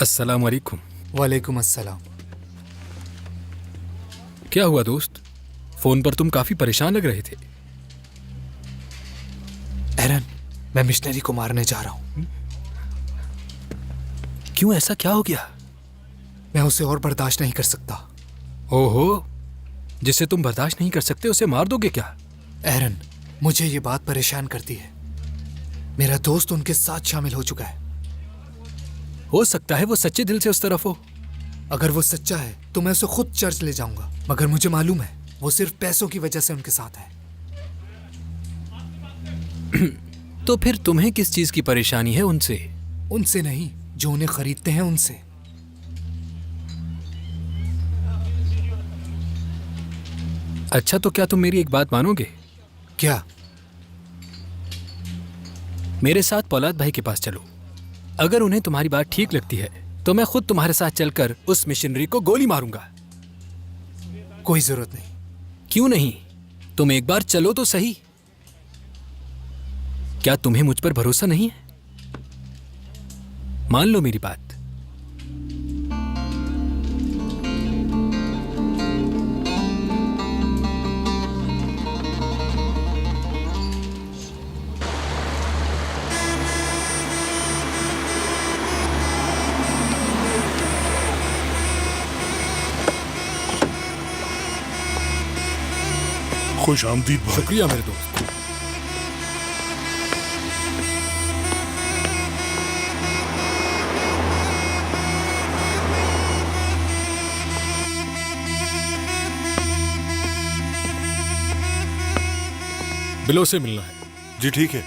अस्सलाम वालेकुम। वालेकुम अस्सलाम। क्या हुआ दोस्त? फोन पर तुम काफी परेशान लग रहे थे। एरन, मैं मिशनरी को मारने जा रहा हूँ। क्यों, ऐसा क्या हो गया? मैं उसे और बर्दाश्त नहीं कर सकता। ओहो, जिसे तुम बर्दाश्त नहीं कर सकते उसे मार दोगे क्या? एरन, मुझे ये बात परेशान करती है। मेरा दोस्त उनके साथ शामिल हो चुका है। हो सकता है वो सच्चे दिल से उस तरफ हो। अगर वो सच्चा है तो मैं उसे खुद चर्च ले जाऊंगा, मगर मुझे मालूम है वो सिर्फ पैसों की वजह से उनके साथ है। तो फिर तुम्हें किस चीज की परेशानी है उनसे? उनसे नहीं, जो उन्हें खरीदते हैं उनसे। अच्छा, तो क्या तुम मेरी एक बात मानोगे? क्या? मेरे साथ पौलाद भाई के पास चलो। अगर उन्हें तुम्हारी बात ठीक लगती है तो मैं खुद तुम्हारे साथ चलकर उस मिशनरी को गोली मारूंगा। कोई जरूरत नहीं। क्यों नहीं? तुम एक बार चलो तो सही। क्या तुम्हें मुझ पर भरोसा नहीं है? मान लो मेरी बात। खुश आमदीद भाई। शुक्रिया मेरे दोस्त। बिलो से मिलना है। जी ठीक है।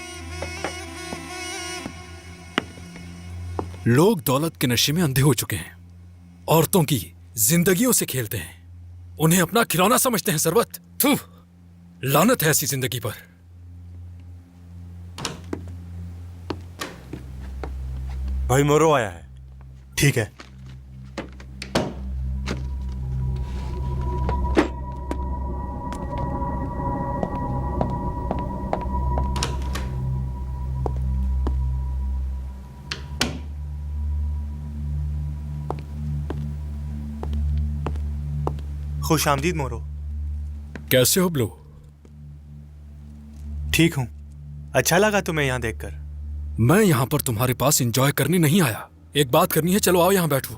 लोग दौलत के नशे में अंधे हो चुके हैं। औरतों की जिंदगियों से खेलते हैं, उन्हें अपना खिलौना समझते हैं। सरवत, थू, लानत है ऐसी जिंदगी पर। भाई मोरो आया है। ठीक है। खुश आमदीद मोरो। कैसे हो ब्लो? ठीक हूँ। अच्छा लगा तुम्हें यहाँ देखकर। मैं यहां पर तुम्हारे पास एंजॉय करने नहीं आया, एक बात करनी है। चलो आओ यहां बैठो।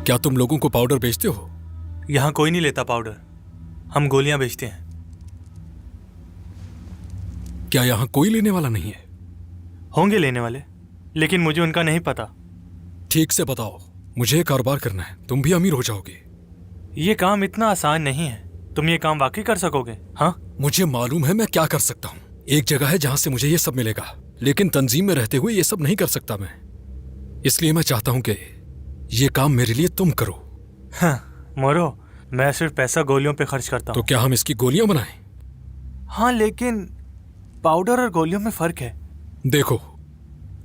क्या तुम लोगों को पाउडर बेचते हो? यहाँ कोई नहीं लेता पाउडर, हम गोलियां बेचते हैं। क्या यहां कोई लेने वाला नहीं है? होंगे लेने वाले, लेकिन मुझे उनका नहीं पता। ठीक से बताओ, मुझे कारोबार करना है, तुम भी अमीर हो जाओगे। ये काम इतना आसान नहीं है। तुम ये काम वाकई कर सकोगे? हाँ, मुझे मालूम है मैं क्या कर सकता हूँ। एक जगह है जहां से मुझे ये सब मिलेगा, लेकिन तंजीम में रहते हुए ये सब नहीं कर सकता मैं। इसलिए मैं चाहता हूं कि ये काम मेरे लिए तुम करो। हाँ मोरो, मैं सिर्फ पैसा गोलियों पे खर्च करता तो हूँ। क्या हम इसकी गोलियां बनाएं? हाँ, लेकिन पाउडर और गोलियों में फर्क है। देखो,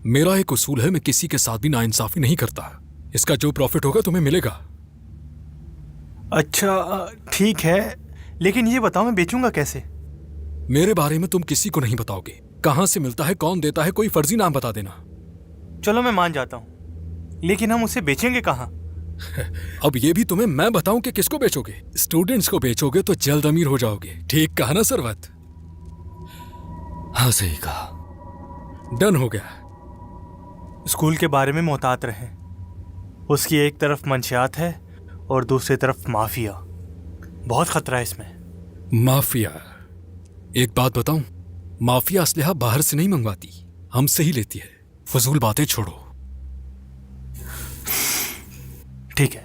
मेरा एक उसूल है, मैं किसी के साथ भी नाइंसाफी नहीं करता। इसका जो प्रॉफिट होगा तुम्हें मिलेगा। अच्छा ठीक है, लेकिन ये बताओ मैं बेचूंगा कैसे? मेरे बारे में तुम किसी को नहीं बताओगे। कहां से मिलता है, कौन देता है, कोई फर्जी नाम बता देना। चलो मैं मान जाता हूँ, लेकिन हम उसे बेचेंगे कहाँ? अब ये भी तुम्हें मैं बताऊं कि किसको बेचोगे? स्टूडेंट्स को बेचोगे तो जल्द अमीर हो जाओगे। ठीक कहा ना सरवत? हाँ सही कहा। डन हो गया। स्कूल के बारे में मोहतात रहें। उसकी एक तरफ मंशियात है और दूसरी तरफ माफिया। बहुत खतरा है इसमें। माफिया? एक बात बताऊं, माफिया असलहा बाहर से नहीं मंगवाती, हमसे ही लेती है। फजूल बातें छोड़ो। ठीक है।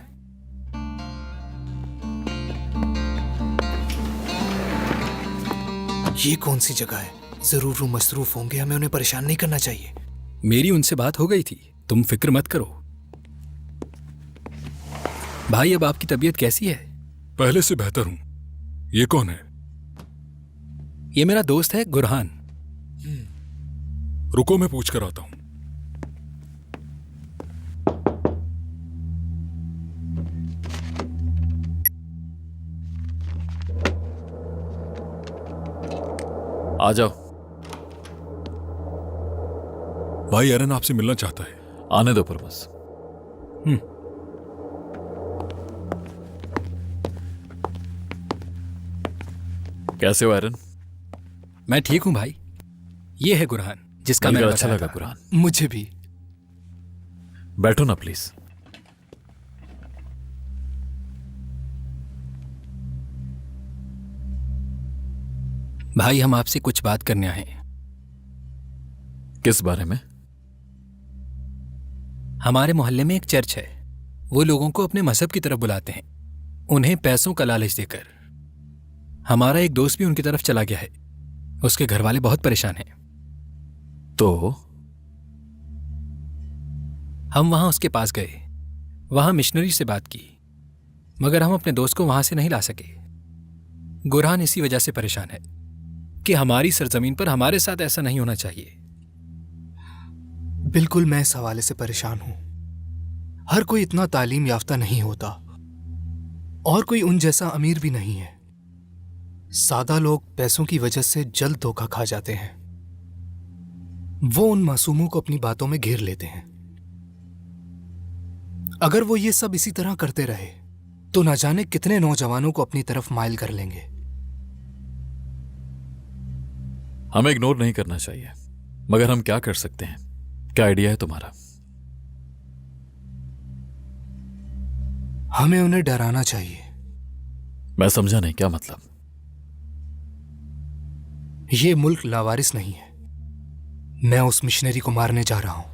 ये कौन सी जगह है? जरूर वो मसरूफ होंगे, हमें उन्हें परेशान नहीं करना चाहिए। मेरी उनसे बात हो गई थी, तुम फिक्र मत करो। भाई, अब आपकी तबीयत कैसी है? पहले से बेहतर हूं। ये कौन है? ये मेरा दोस्त है गुरहान। रुको मैं पूछ कर आता हूं। आ जाओ। भाई एरन आपसे मिलना चाहता है। आने दो परमस। कैसे हो एरन? मैं ठीक हूं भाई। ये है गुरहान जिसका मिलकर मैंने अच्छा बताया लगा था। गुरहान। मुझे भी। बैठो ना प्लीज। भाई हम आपसे कुछ बात करने आए हैं। किस बारे में? हमारे मोहल्ले में एक चर्च है। वो लोगों को अपने मजहब की तरफ बुलाते हैं, उन्हें पैसों का लालच देकर। हमारा एक दोस्त भी उनकी तरफ चला गया है। उसके घर वाले बहुत परेशान हैं। तो हम वहां उसके पास गए, वहां मिशनरी से बात की, मगर हम अपने दोस्त को वहां से नहीं ला सके। गुरहान इसी वजह से परेशान है कि हमारी सरजमीन पर हमारे साथ ऐसा नहीं होना चाहिए। बिल्कुल, मैं इस हवाले से परेशान हूं। हर कोई इतना तालीम याफ्ता नहीं होता और कोई उन जैसा अमीर भी नहीं है। सादा लोग पैसों की वजह से जल्द धोखा खा जाते हैं। वो उन मासूमों को अपनी बातों में घेर लेते हैं। अगर वो ये सब इसी तरह करते रहे तो ना जाने कितने नौजवानों को अपनी तरफ माइल कर लेंगे। हमें इग्नोर नहीं करना चाहिए, मगर हम क्या कर सकते हैं? क्या आइडिया है तुम्हारा? हमें उन्हें डराना चाहिए। मैं समझा नहीं, क्या मतलब? ये मुल्क लावारिस नहीं है। मैं उस मिशनरी को मारने जा रहा हूं।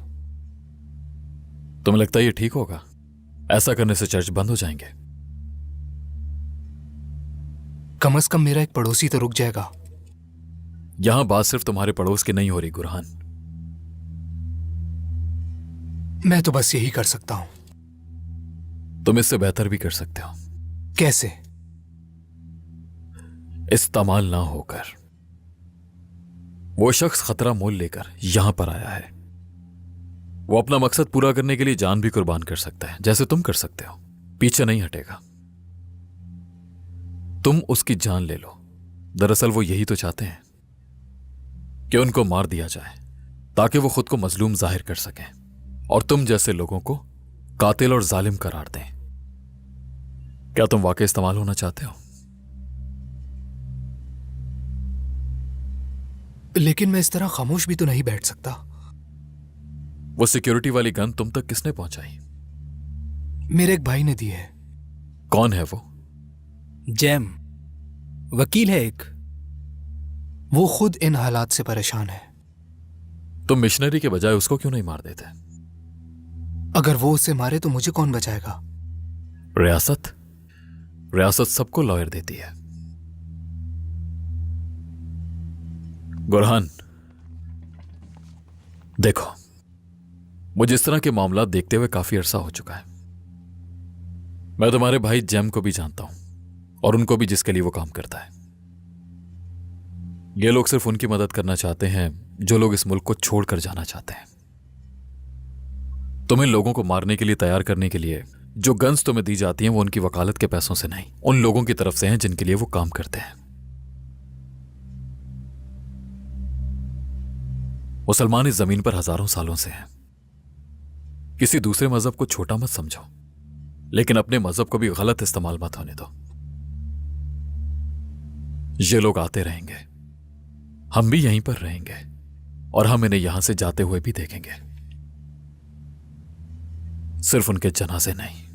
तुम्हें लगता है ये ठीक होगा? ऐसा करने से चर्च बंद हो जाएंगे। कम से कम मेरा एक पड़ोसी तो रुक जाएगा। यहां बात सिर्फ तुम्हारे पड़ोस की नहीं हो रही गुरहान। मैं तो बस यही कर सकता हूं। तुम इससे बेहतर भी कर सकते हो। कैसे? इस्तेमाल ना होकर। वो शख्स खतरा मोल लेकर यहां पर आया है। वो अपना मकसद पूरा करने के लिए जान भी कुर्बान कर सकता है, जैसे तुम कर सकते हो। पीछे नहीं हटेगा। तुम उसकी जान ले लो। दरअसल वो यही तो चाहते हैं कि उनको मार दिया जाए ताकि वो खुद को मजलूम जाहिर कर सकें और तुम जैसे लोगों को कातिल और जालिम करार दें। क्या तुम वाकई इस्तेमाल होना चाहते हो? लेकिन मैं इस तरह खामोश भी तो नहीं बैठ सकता। वो सिक्योरिटी वाली गन तुम तक किसने पहुंचाई? मेरे एक भाई ने दी है। कौन है वो? जैम, वकील है एक। वो खुद इन हालात से परेशान है। तुम मिशनरी के बजाय उसको क्यों नहीं मार देते? अगर वो उसे मारे तो मुझे कौन बचाएगा? रियासत? रियासत सबको लॉयर देती है। गुरहान, देखो, मुझे इस तरह के मामला देखते हुए काफी अरसा हो चुका है। मैं तुम्हारे भाई जैम को भी जानता हूं और उनको भी, जिसके लिए वो काम करता है। ये लोग सिर्फ उनकी मदद करना चाहते हैं जो लोग इस मुल्क को छोड़कर जाना चाहते हैं। तुम्हें लोगों को मारने के लिए तैयार करने के लिए जो गन्स तुम्हें दी जाती हैं वो उनकी वकालत के पैसों से नहीं, उन लोगों की तरफ से हैं जिनके लिए वो काम करते हैं। मुसलमान इस जमीन पर हजारों सालों से हैं। किसी दूसरे मजहब को छोटा मत समझो, लेकिन अपने मजहब को भी गलत इस्तेमाल मत होने दो। ये लोग आते रहेंगे, हम भी यहीं पर रहेंगे और हम इन्हें यहां से जाते हुए भी देखेंगे, सिर्फ उनके जनाजे नहीं।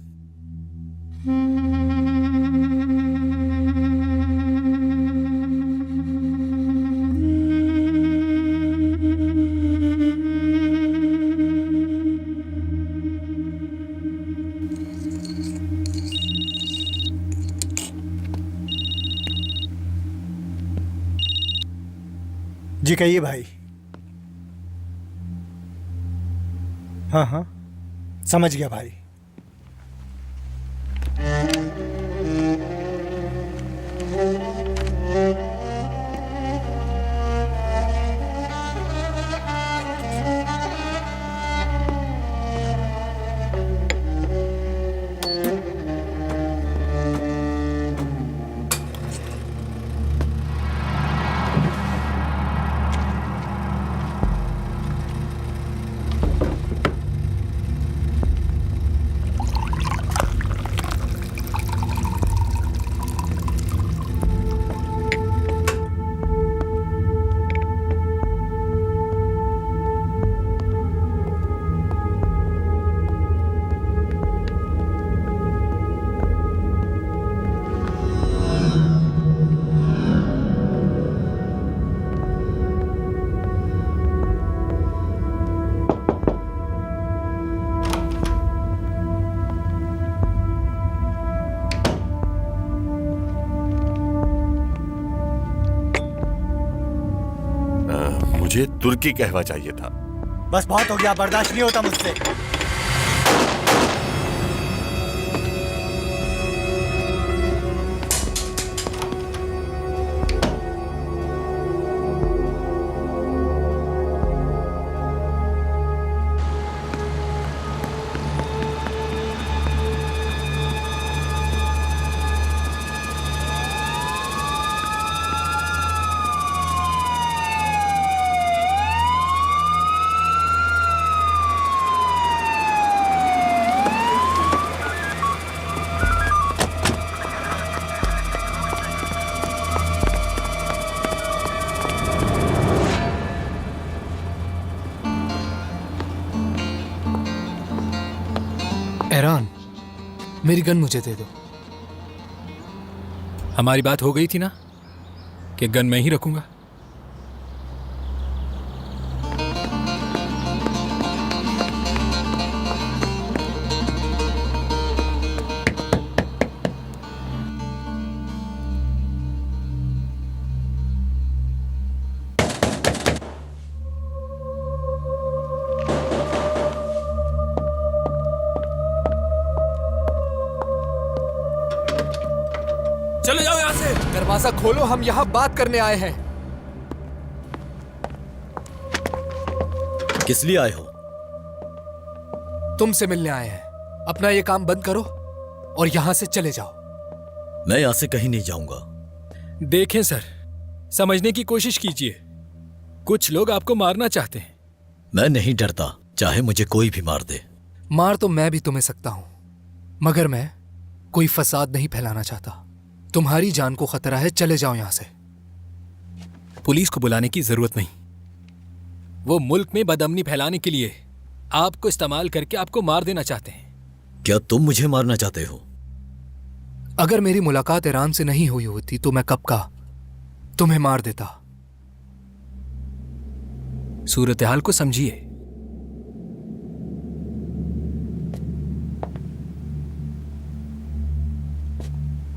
जी कहिए भाई। हाँ हाँ, समझ गया भाई। मुझे तुर्की कहवा चाहिए था। बस बहुत हो गया, बर्दाश्त नहीं होता मुझसे। एरान, मेरी गन मुझे दे दो। हमारी बात हो गई थी ना कि गन मैं ही रखूंगा। चले जाओ यहां से। दरवाजा खोलो, हम यहाँ बात करने आए हैं। किस लिए आए हो? तुमसे मिलने आए हैं। अपना ये काम बंद करो और यहां से चले जाओ। मैं यहां से कहीं नहीं जाऊंगा। देखें सर, समझने की कोशिश कीजिए। कुछ लोग आपको मारना चाहते हैं। मैं नहीं डरता, चाहे मुझे कोई भी मार दे। मार तो मैं भी तुम्हें सकता हूं, मगर मैं कोई फसाद नहीं फैलाना चाहता। तुम्हारी जान को खतरा है, चले जाओ यहां से। पुलिस को बुलाने की जरूरत नहीं। वो मुल्क में बदअमनी फैलाने के लिए आपको इस्तेमाल करके आपको मार देना चाहते हैं। क्या तुम मुझे मारना चाहते हो? अगर मेरी मुलाकात ईरान से नहीं हुई होती तो मैं कब का तुम्हें मार देता। सूरत हाल को समझिए।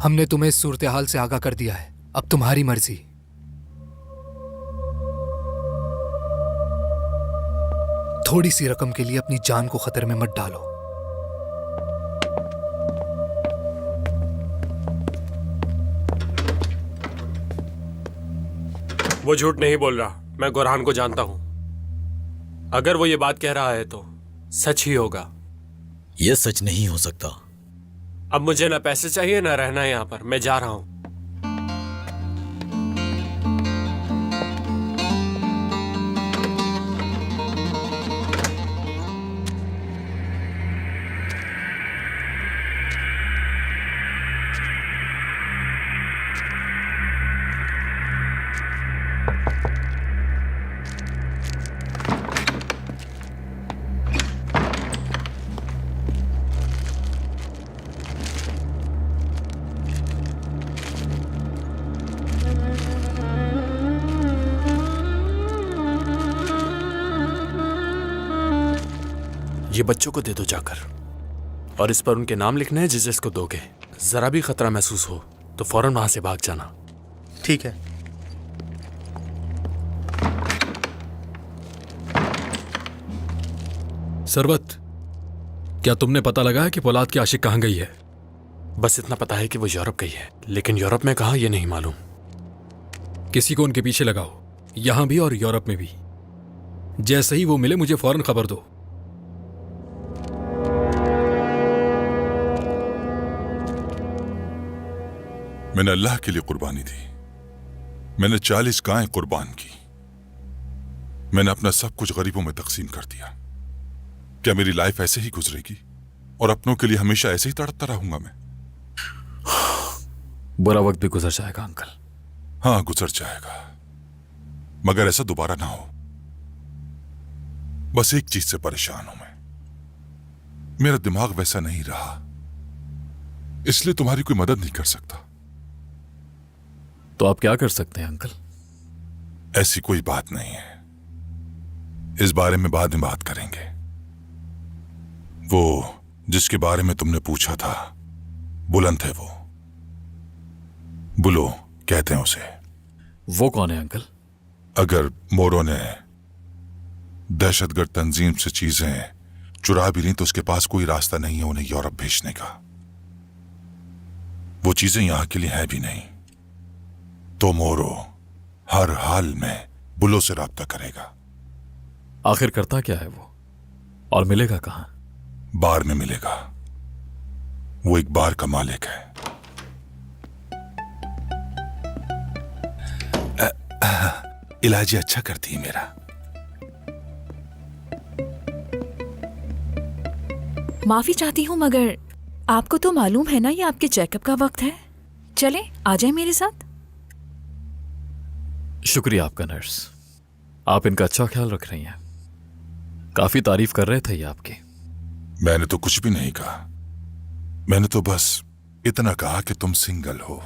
हमने तुम्हें इस सूरत हाल से आगाह कर दिया है, अब तुम्हारी मर्जी। थोड़ी सी रकम के लिए अपनी जान को खतरे में मत डालो। वो झूठ नहीं बोल रहा, मैं गुरहान को जानता हूं। अगर वो ये बात कह रहा है तो सच ही होगा। यह सच नहीं हो सकता। अब मुझे ना पैसे चाहिए ना रहना है यहां पर, मैं जा रहा हूं। ये बच्चों को दे दो जाकर, और इस पर उनके नाम लिखने हैं जिस जिसको दोगे। जरा भी खतरा महसूस हो तो फौरन वहां से भाग जाना। ठीक है। सरवत, क्या तुमने पता लगाया कि पोलाद की आशिक कहां गई है? बस इतना पता है कि वो यूरोप गई है, लेकिन यूरोप में कहां ये नहीं मालूम। किसी को उनके पीछे लगाओ, यहां भी और यूरोप में भी। जैसे ही वो मिले मुझे फौरन खबर दो। मैंने अल्लाह के लिए कुर्बानी दी। मैंने 40 गायें कुर्बान की। मैंने अपना सब कुछ गरीबों में तकसीम कर दिया। क्या मेरी लाइफ ऐसे ही गुजरेगी और अपनों के लिए हमेशा ऐसे ही तड़पता रहूंगा मैं? बुरा वक्त भी गुजर जाएगा अंकल। हाँ, गुजर जाएगा, मगर ऐसा दोबारा ना हो। बस एक चीज से परेशान हूं मैं। मेरा दिमाग वैसा नहीं रहा, इसलिए तुम्हारी कोई मदद नहीं कर सकता। तो आप क्या कर सकते हैं अंकल? ऐसी कोई बात नहीं है, इस बारे में बाद में बात करेंगे। वो जिसके बारे में तुमने पूछा था, बुलंद है वो, बुलो कहते हैं उसे। वो कौन है अंकल? अगर मोरो ने दहशतगर्द तंजीम से चीजें चुरा भी ली तो उसके पास कोई रास्ता नहीं है उन्हें यूरोप भेजने का। वो चीजें यहां के लिए है भी नहीं। तो मोरो हर हाल में बुलो से राब्ता करेगा। आखिर करता क्या है वो, और मिलेगा कहां? बार में मिलेगा। वो एक बार का मालिक है। इलाज अच्छा करती है मेरा। माफी चाहती हूँ मगर आपको तो मालूम है ना ये आपके चेकअप का वक्त है। चले आ जाए मेरे साथ। शुक्रिया आपका नर्स, आप इनका अच्छा ख्याल रख रही हैं। काफी तारीफ कर रहे थे ये आपकी। मैंने तो कुछ भी नहीं कहा। मैंने तो बस इतना कहा कि तुम सिंगल हो,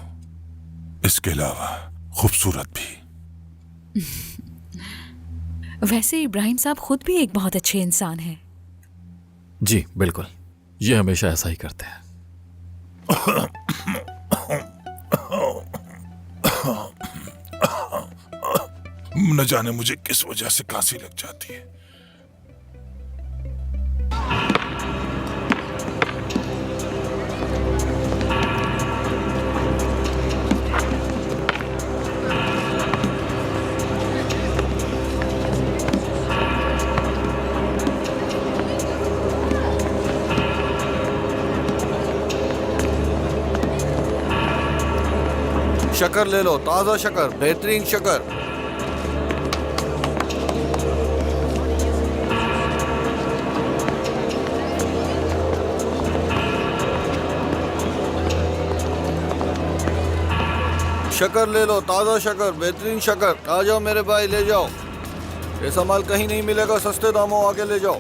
इसके अलावा खूबसूरत भी। वैसे इब्राहिम साहब खुद भी एक बहुत अच्छे इंसान हैं। जी बिल्कुल, ये हमेशा ऐसा ही करते हैं। न जाने मुझे किस वजह से खांसी लग जाती है। शक्कर ले लो, ताजा शक्कर, बेहतरीन शक्कर। शक्कर ले लो, ताजा शक्कर, बेहतरीन शक्कर। आ जाओ मेरे भाई, ले जाओ। ऐसा माल कहीं नहीं मिलेगा, सस्ते दामों आके ले जाओ।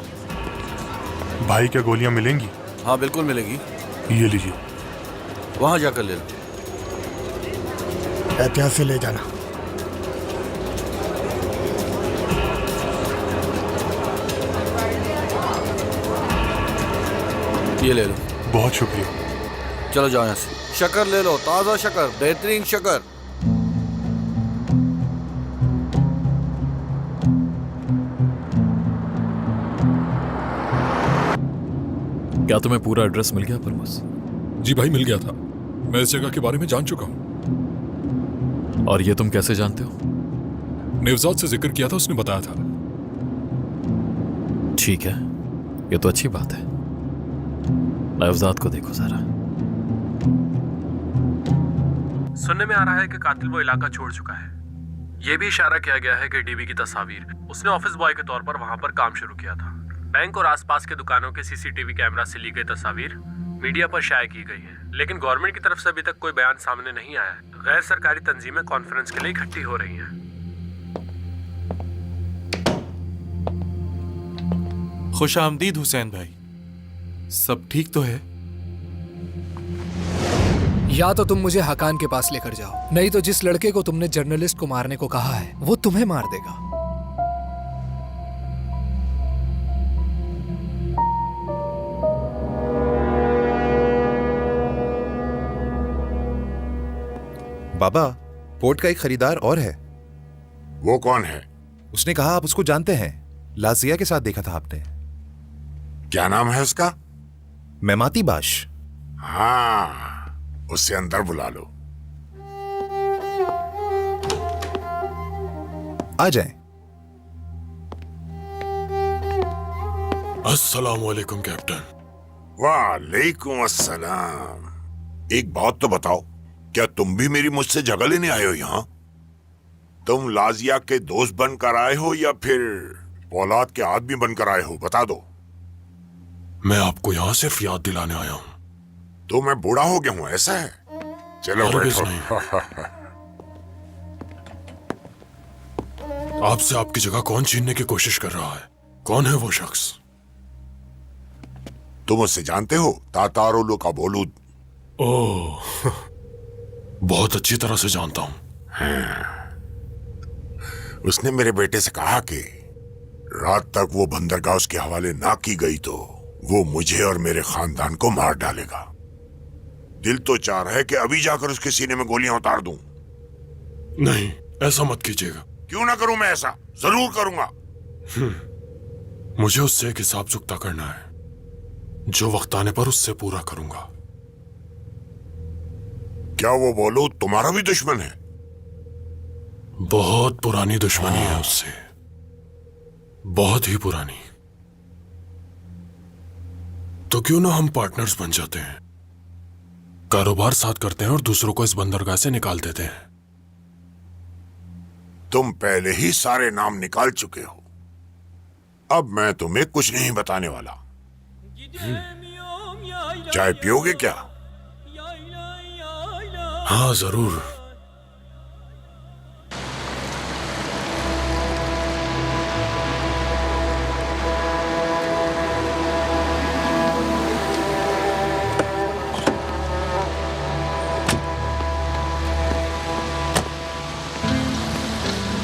भाई क्या गोलियां मिलेंगी? हाँ बिल्कुल मिलेगी। ये लीजिए। वहां जाकर ले लो। एहतियात से ले जाना। ये ले लो। बहुत शुक्रिया। चलो जाओ यहाँ से। शक्कर ले लो, ताजा शक्कर, बेहतरीन शक्कर। क्या तुम्हें पूरा एड्रेस मिल गया परमस? जी भाई, मिल गया था। मैं इस जगह के बारे में जान चुका हूँ। और ये तुम कैसे जानते हो? नेवजाद से जिक्र किया था, उसने बताया था। ठीक है, ये तो अच्छी बात है। नेवजाद को देखो जरा। सुनने में आ रहा है कि कातिल वो इलाका छोड़ चुका है। ये भी इशारा किया गया है कि डीबी की तस्वीर उसने ऑफिस बॉय के तौर पर वहां पर काम शुरू किया था। बैंक और आसपास के दुकानों के सीसीटीवी कैमरा से ली गई तस्वीर मीडिया पर शाया की गई है, लेकिन गवर्नमेंट की तरफ से अभी तक कोई बयान सामने नहीं आया है। गैर सरकारी तंजीमें कॉन्फ्रेंस के लिए इकट्ठी हो रही हैं। खुश आमदीद हुसैन भाई, सब ठीक तो है? या तो तुम मुझे हकान के पास लेकर जाओ, नहीं तो जिस लड़के को तुमने जर्नलिस्ट को मारने को कहा है वो तुम्हें मार देगा। बाबा, पोर्ट का एक खरीदार और है। वो कौन है? उसने कहा आप उसको जानते हैं। लाजिया के साथ देखा था आपने। क्या नाम है उसका? मेमाती बाश। हाँ, उससे अंदर बुला लो। आ जाएं। अस्सलाम वालेकुम कैप्टन। वालेकुम अस्सलाम। एक बात तो बताओ, क्या तुम भी मेरी मुझसे जगह लेने आए हो यहाँ? तुम लाजिया के दोस्त बनकर आए हो या फिर औलाद के आदमी बनकर आए हो? बता दो। मैं आपको यहाँ सिर्फ याद दिलाने आया हूँ। तो मैं बूढ़ा हो गया हूँ, ऐसा है? चलो बैठो। आपसे आपकी जगह कौन छीनने की कोशिश कर रहा है? कौन है वो शख्स? तुम उससे जानते हो? तातारोलो का बोलूद। ओह, बहुत अच्छी तरह से जानता हूं। उसने मेरे बेटे से कहा कि रात तक वो बंदरगाह उसके हवाले ना की गई तो वो मुझे और मेरे खानदान को मार डालेगा। दिल तो चाह रहा है कि अभी जाकर उसके सीने में गोलियां उतार दूं। नहीं, ऐसा मत कीजिएगा। क्यों ना करूं मैं ऐसा? जरूर करूंगा। मुझे उससे एक हिसाब चुकता करना है जो वक्त आने पर उससे पूरा करूंगा। क्या वो बोलो तुम्हारा भी दुश्मन है? बहुत पुरानी दुश्मनी है उससे, बहुत ही पुरानी। तो क्यों ना हम पार्टनर्स बन जाते हैं, कारोबार साथ करते हैं और दूसरों को इस बंदरगाह से निकाल देते हैं। तुम पहले ही सारे नाम निकाल चुके हो, अब मैं तुम्हें कुछ नहीं बताने वाला। चाय पियोगे क्या? हाँ जरूर।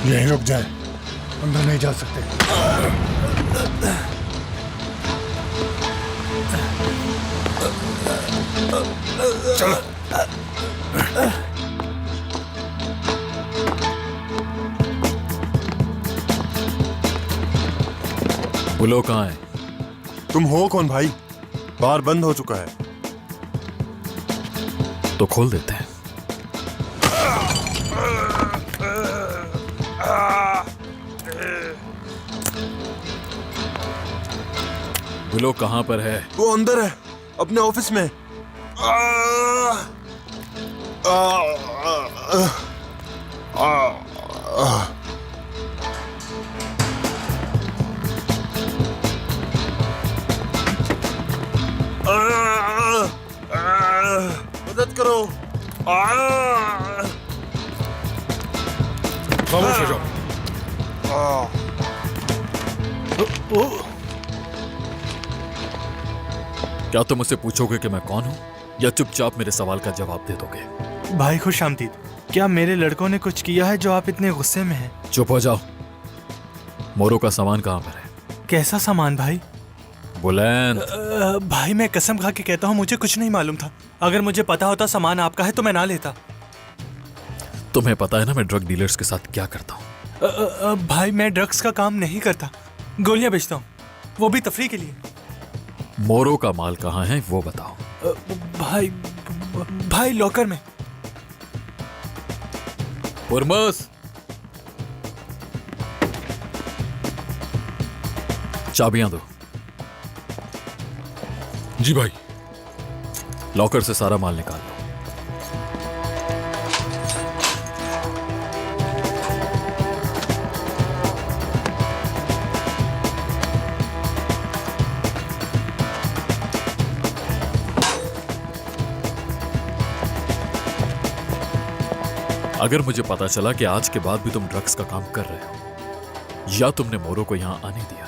यहीं रुक जाए, अंदर नहीं जा सकते। चलो। वो लोग कहाँ हैं? तुम हो कौन भाई? बार बंद हो चुका है। तो खोल देते हैं। वो लोग कहाँ पर है? वो अंदर है, अपने ऑफिस में। मदद करो। खामोश हो जाओ। क्या तुम मुझसे पूछोगे कि मैं कौन हूं, या चुपचाप मेरे सवाल का जवाब दे दोगे? भाई खुश आमदीद, क्या मेरे लड़कों ने कुछ किया है जो आप इतने गुस्से में हैं? चुप हो जाओ। मोरो का सामान कहाँ पर है? कैसा सामान भाई? बुलंद। भाई मैं कसम खा के कहता हूँ मुझे कुछ नहीं मालूम था। अगर मुझे पता होता सामान आपका है तो मैं ना लेता। तुम्हें पता है ना मैं ड्रग डीलर्स के साथ क्या करता हूँ? भाई मैं ड्रग्स का काम नहीं करता, गोलियां बेचता हूँ, वो भी तफरी के लिए। मोरो का माल कहाँ है वो बताओ। भाई लॉकर में। हुरमस, चाबियां दो। जी भाई। लॉकर से सारा माल निकाल लो। अगर मुझे पता चला कि आज के बाद भी तुम ड्रग्स का काम कर रहे हो या तुमने मोरो को यहां आने दिया,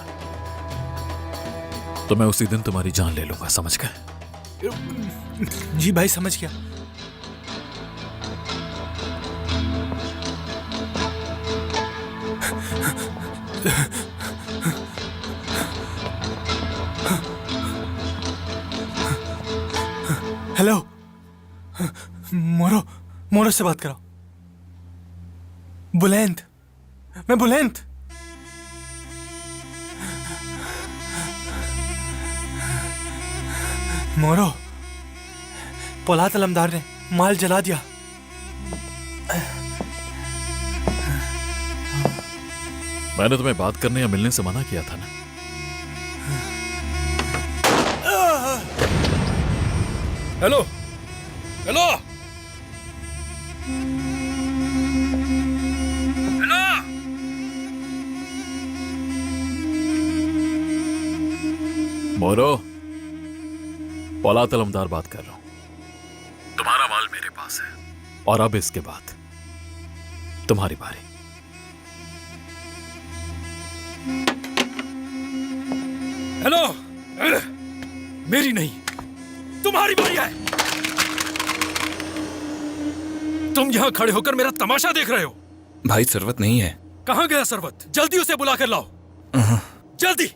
तो मैं उसी दिन तुम्हारी जान ले लूंगा, समझ गए? जी भाई समझ गया। हेलो, मोरो से बात करो। बुलंद, मैं बुलंद। मोरो, पोलाद अलमदार ने माल जला दिया। मैंने तुम्हें बात करने या मिलने से मना किया था ना? हेलो हेलो मोरो, पोलाद अलमदार बात कर रहा हूं। तुम्हारा माल मेरे पास है और अब इसके बाद तुम्हारी बारी। हेलो, मेरी नहीं, तुम्हारी बारी है। तुम यहां खड़े होकर मेरा तमाशा देख रहे हो। भाई सरवत नहीं है। कहां गया सरवत? जल्दी उसे बुला कर लाओ, जल्दी।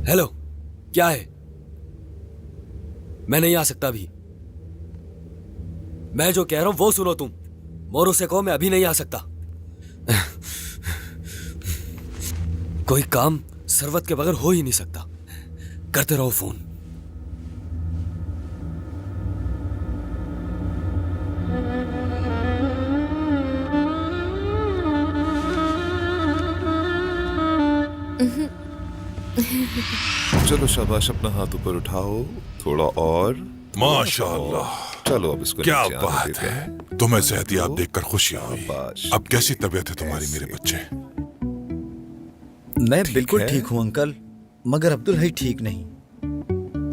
हेलो, क्या है? मैं नहीं आ सकता अभी। मैं जो कह रहा हूं वो सुनो तुम। मोरू से कहो मैं अभी नहीं आ सकता। कोई काम सरवत के बगैर हो ही नहीं सकता। करते रहो फोन। चलो शाबाश, अपना हाथ ऊपर उठाओ, थोड़ा और। माशाअल्लाह, चलो अब इसको क्या नीचे आने बात देते है। हैं। तुम्हें सेहतियाब देखकर खुशी हुई। अब कैसी तबीयत है तुम्हारी मेरे बच्चे? मैं बिल्कुल ठीक हूँ अंकल, मगर अब्दुल भाई ठीक नहीं।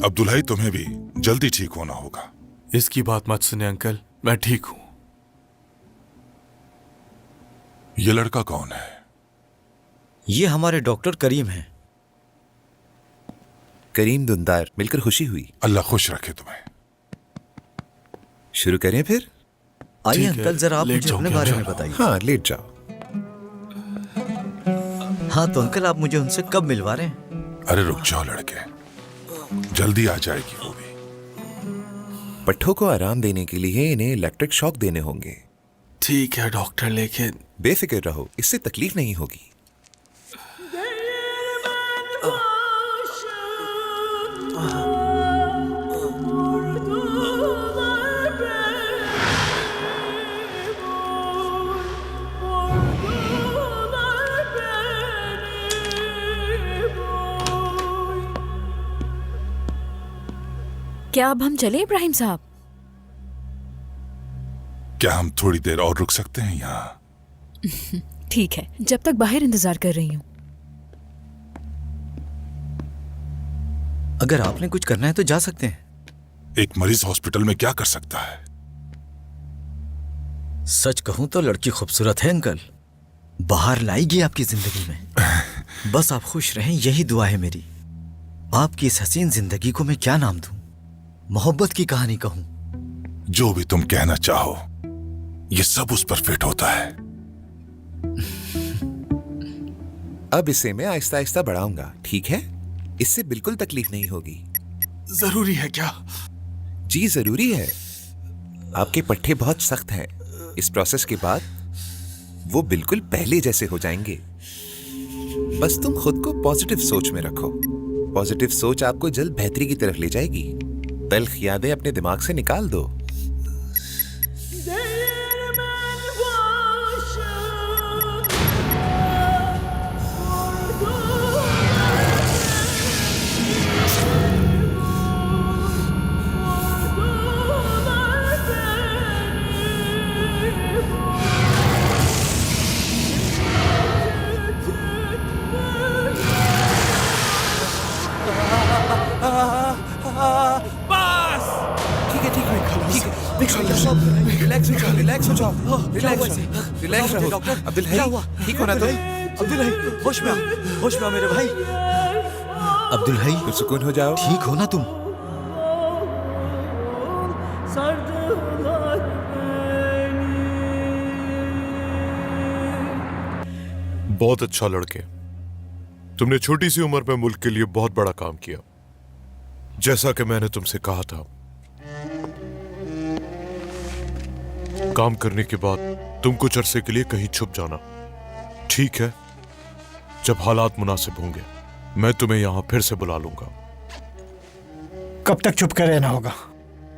अब्दुल भाई, तुम्हें भी जल्दी ठीक होना होगा। इसकी बात मत सुने अंकल, मैं ठीक हूं। ये लड़का कौन है? ये हमारे डॉक्टर करीम हैं। करीम दुंदार, मिलकर खुशी हुई। अल्लाह खुश रखे तुम्हें। शुरू करें फिर? आइए अंकल, जरा आप मुझे अपने बारे में बताइए। हाँ, लेट जाओ। हाँ तो अंकल, आप मुझे उनसे कब मिलवा रहे हैं? अरे रुक जाओ लड़के, जल्दी आ जाएगी वो भी। पट्ठों को आराम देने के लिए इन्हें इलेक्ट्रिक शॉक देने होंगे। ठीक है डॉक्टर, लेकिन बेफिक्र रहो, इससे तकलीफ नहीं होगी। क्या अब हम चले इब्राहिम साहब? क्या हम थोड़ी देर और रुक सकते हैं यहाँ? ठीक है, जब तक बाहर इंतजार कर रही हूँ। अगर आपने कुछ करना है तो जा सकते हैं। एक मरीज हॉस्पिटल में क्या कर सकता है? सच कहूं तो लड़की खूबसूरत है अंकल, बाहर लाएगी आपकी जिंदगी में। बस आप खुश रहें, यही दुआ है मेरी। आपकी इस हसीन जिंदगी को मैं क्या नाम दूं? मोहब्बत की कहानी कहूं? जो भी तुम कहना चाहो, ये सब उस पर फिट होता है। अब इसे मैं आहिस्ता आहिस्ता बढ़ाऊंगा, ठीक है? इससे बिल्कुल तकलीफ नहीं होगी। जरूरी है क्या? जी जरूरी है। आपके पट्टे बहुत सख्त हैं। इस प्रोसेस के बाद वो बिल्कुल पहले जैसे हो जाएंगे। बस तुम खुद को पॉजिटिव सोच में रखो। पॉजिटिव सोच आपको जल्द बेहतरी की तरफ ले जाएगी। तल्ख यादें अपने दिमाग से निकाल दो। रिलैक्स हो जाओ, रिलैक्स रहो। अब्दुल भाई, ठीक हो ना तुम? अब्दुल भाई, होश में आओ मेरे भाई। अब्दुल भाई, सुकून हो जाओ। ठीक हो ना तुम? बहुत अच्छा लड़के, तुमने छोटी सी उम्र में मुल्क के लिए बहुत बड़ा काम किया। जैसा कि मैंने तुमसे कहा था, काम करने के बाद तुम कुछ अरसे के लिए कहीं छुप जाना, ठीक है? जब हालात मुनासिब होंगे मैं तुम्हें यहां फिर से बुला लूंगा। कब तक छुप कर रहना होगा?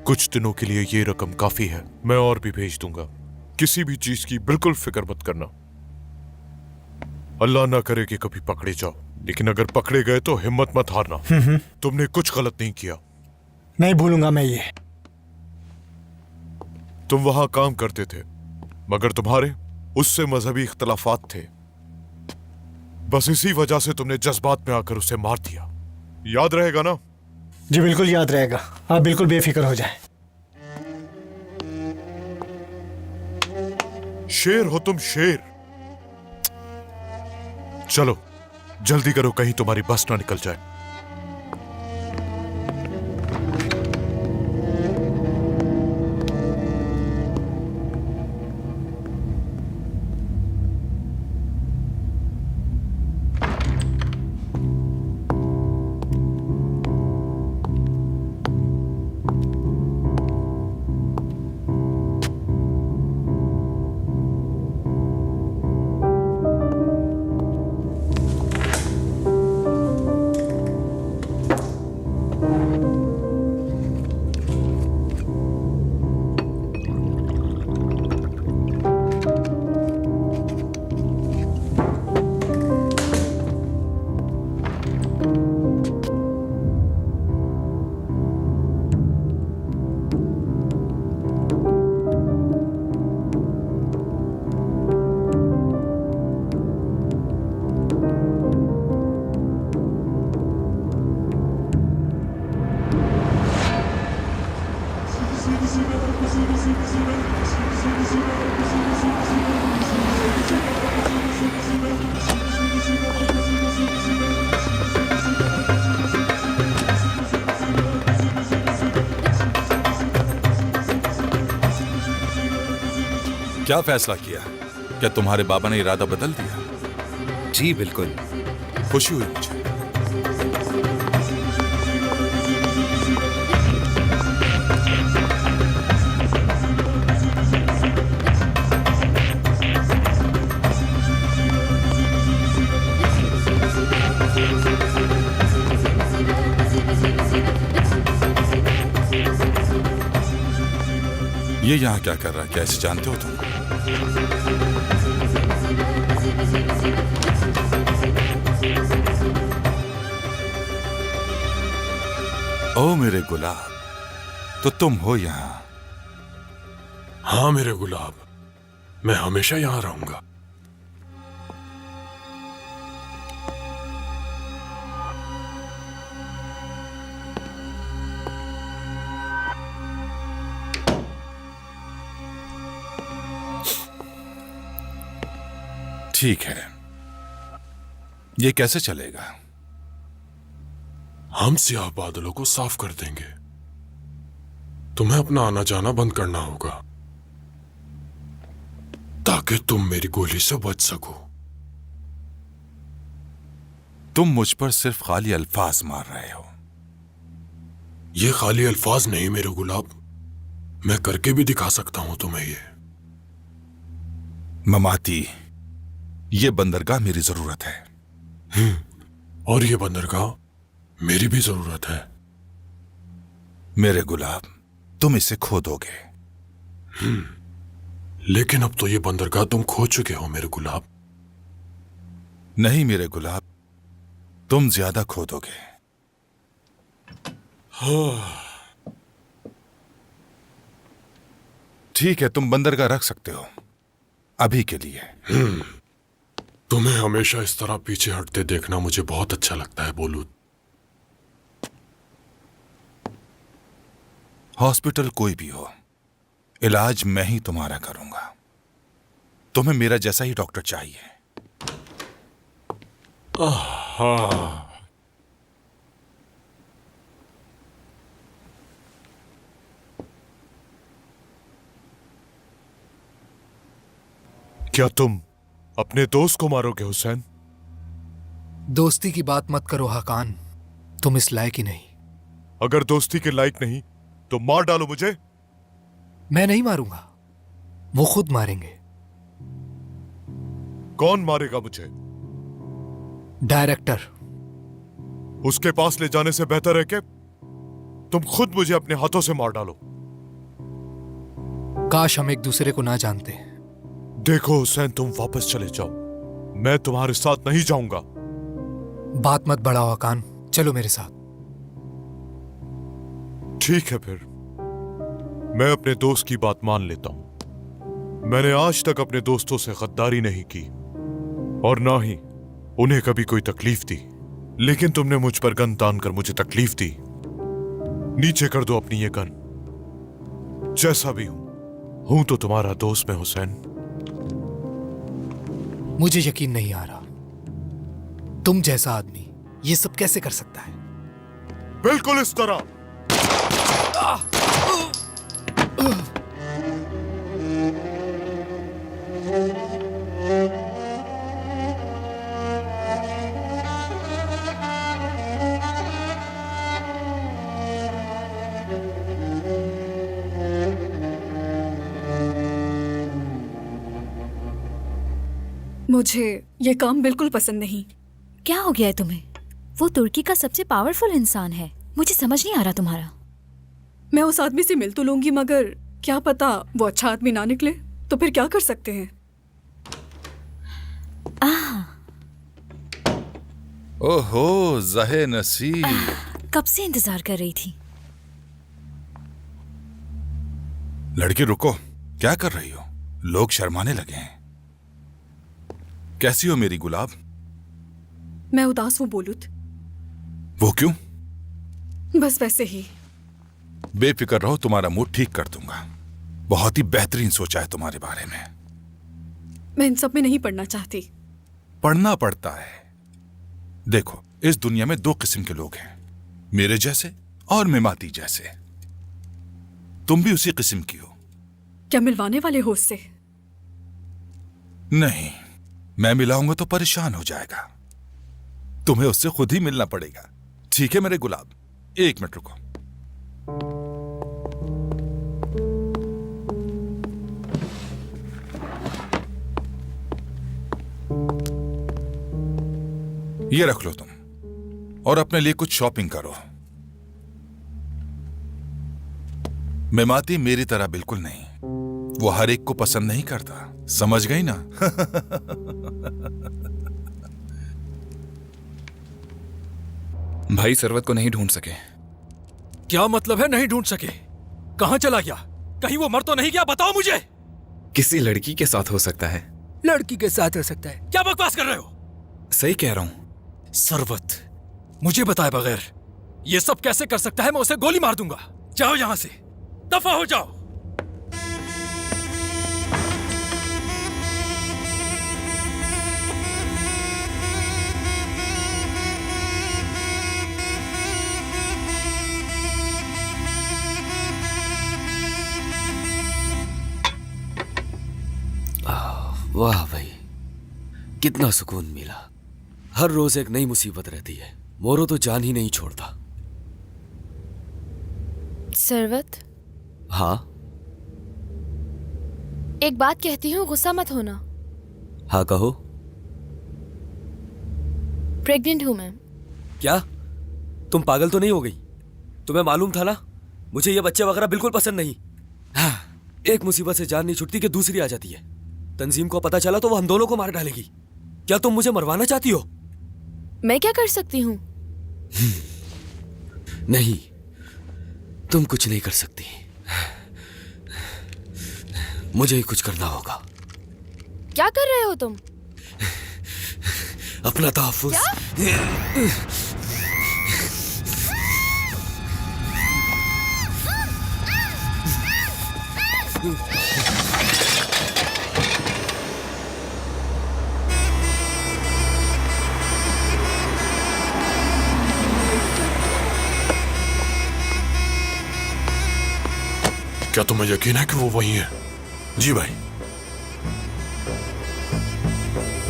कुछ दिनों के लिए ये रकम काफी है, मैं और भी भेज दूंगा। किसी भी चीज की बिल्कुल फिक्र मत करना। अल्लाह ना करे कि कभी पकड़े जाओ, लेकिन अगर पकड़े गए तो हिम्मत मत हारना। तुमने कुछ गलत नहीं किया। नहीं भूलूंगा मैं ये। तुम वहां काम करते थे, मगर तुम्हारे उससे मजहबी इख्तलाफात थे। बस इसी वजह से तुमने जज्बात में आकर उसे मार दिया। याद रहेगा ना? जी बिल्कुल याद रहेगा, आप बिल्कुल बेफिक्र हो जाएं। शेर हो तुम, शेर। चलो जल्दी करो, कहीं तुम्हारी बस ना निकल जाए। क्या फैसला किया? क्या तुम्हारे बाबा ने इरादा बदल दिया? जी बिल्कुल। खुशी हुई मुझे। ये यहाँ क्या कर रहा है? क्या इसे जानते हो तुम? ओ मेरे गुलाब, तो तुम हो यहाँ? हाँ मेरे गुलाब, मैं हमेशा यहां रहूंगा। ठीक है, ये कैसे चलेगा? हम स्याह बादलों को साफ कर देंगे। तुम्हें अपना आना जाना बंद करना होगा ताकि तुम मेरी गोली से बच सको। तुम मुझ पर सिर्फ खाली अल्फाज मार रहे हो। ये खाली अल्फाज नहीं मेरे गुलाब, मैं करके भी दिखा सकता हूं तुम्हें ये। ममाती, ये बंदरगाह मेरी जरूरत है। और ये बंदरगाह मेरी भी जरूरत है। मेरे गुलाब, तुम इसे खो दोगे। लेकिन अब तो ये बंदरगाह तुम खो चुके हो मेरे गुलाब। नहीं मेरे गुलाब, तुम ज्यादा खो दोगे। ठीक है, तुम बंदरगाह रख सकते हो अभी के लिए। तुम्हें हमेशा इस तरह पीछे हटते देखना मुझे बहुत अच्छा लगता है बोलूद। हॉस्पिटल कोई भी हो, इलाज मैं ही तुम्हारा करूंगा। तुम्हें मेरा जैसा ही डॉक्टर चाहिए। क्या तुम अपने दोस्त को मारोगे हुसैन? दोस्ती की बात मत करो हाकान, तुम इस लायक ही नहीं। अगर दोस्ती के लायक नहीं तो मार डालो मुझे। मैं नहीं मारूंगा, वो खुद मारेंगे। कौन मारेगा मुझे? डायरेक्टर। उसके पास ले जाने से बेहतर है कि तुम खुद मुझे अपने हाथों से मार डालो। काश हम एक दूसरे को ना जानते। देखो हुसैन, तुम वापस चले जाओ, मैं तुम्हारे साथ नहीं जाऊंगा। बात मत बढ़ाओ हाकान, चलो मेरे साथ। ठीक है फिर, मैं अपने दोस्त की बात मान लेता हूं। मैंने आज तक अपने दोस्तों से गद्दारी नहीं की और ना ही उन्हें कभी कोई तकलीफ दी, लेकिन तुमने मुझ पर गन तान कर मुझे तकलीफ दी। नीचे कर दो अपनी ये गन। जैसा भी हूं तो तुम्हारा दोस्त मैं हुसैन। मुझे यकीन नहीं आ रहा, तुम जैसा आदमी ये सब कैसे कर सकता है? बिल्कुल इस तरह। मुझे ये काम बिल्कुल पसंद नहीं। क्या हो गया है तुम्हें? वो तुर्की का सबसे पावरफुल इंसान है, मुझे समझ नहीं आ रहा तुम्हारा। मैं उस आदमी से मिल तो लूंगी, मगर क्या पता वो अच्छा आदमी ना निकले, तो फिर क्या कर सकते हैं? ओहो ज़हे नसीब, कब से इंतजार कर रही थी। लड़की रुको, क्या कर रही हो? लोग शर्माने लगे हैं। कैसी हो मेरी गुलाब? मैं उदास हूँ बोलूद। वो क्यों? बस वैसे ही। बेफिक्र रहो, तुम्हारा मूड ठीक कर दूंगा। बहुत ही बेहतरीन सोचा है तुम्हारे बारे में। मैं इन सब में नहीं पढ़ना चाहती। पढ़ना पड़ता है। देखो, इस दुनिया में दो किस्म के लोग हैं, मेरे जैसे और मेमाती जैसे। तुम भी उसी किस्म की हो। क्या मिलवाने वाले हो उससे? नहीं, मैं मिलाऊंगा तो परेशान हो जाएगा। तुम्हें उससे खुद ही मिलना पड़ेगा। ठीक है मेरे गुलाब, एक मिनट रुको। ये रख लो तुम, और अपने लिए कुछ शॉपिंग करो। मेमाती मेरी तरह बिल्कुल नहीं, वो हर एक को पसंद नहीं करता, समझ गई ना? भाई सरवत को नहीं ढूंढ सके। क्या मतलब है नहीं ढूंढ सके? कहां चला गया? कहीं वो मर तो नहीं गया? बताओ मुझे। किसी लड़की के साथ हो सकता है। लड़की के साथ रह सकता है? क्या बकवास कर रहे हो? सही कह रहा हूं। सरवत मुझे बताए बगैर ये सब कैसे कर सकता है? मैं उसे गोली मार दूंगा। जाओ यहां से, दफा हो जाओ। वाह भाई, कितना सुकून मिला। हर रोज एक नई मुसीबत रहती है। मोरो तो जान ही नहीं छोड़ता। सरवत, हाँ एक बात कहती हूँ, गुस्सा मत होना। हाँ कहो। प्रेग्नेंट हूँ मैं। क्या तुम पागल तो नहीं हो गई? तुम्हें मालूम था ना मुझे ये बच्चे वगैरह बिल्कुल पसंद नहीं। हाँ, एक मुसीबत से जान नहीं छुटती कि दूसरी आ जाती है। तंजीम को पता चला तो वो हम दोनों को मार डालेगी। क्या तुम मुझे मरवाना चाहती हो? मैं क्या कर सकती हूँ? नहीं, तुम कुछ नहीं कर सकती। मुझे ही कुछ करना होगा। क्या कर रहे हो तुम? अपना तहफ्फुज़। क्या तुम्हें यकीन है कि वो वही है? जी भाई।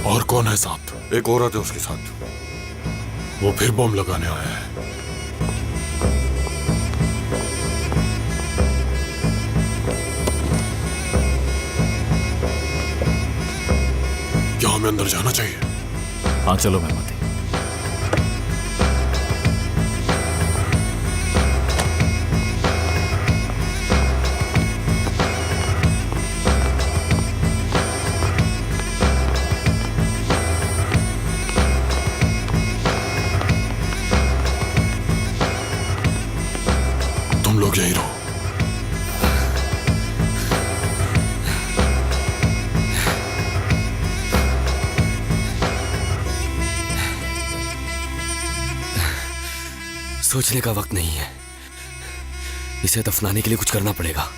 और कौन है साथ? एक औरत है उसके साथ। वो फिर बम लगाने आया है। क्या हमें अंदर जाना चाहिए? हाँ चलो मेहमती। तुम लोग यहीं रहो। सोचने का वक्त नहीं है। इसे दफनाने के लिए कुछ करना पड़ेगा।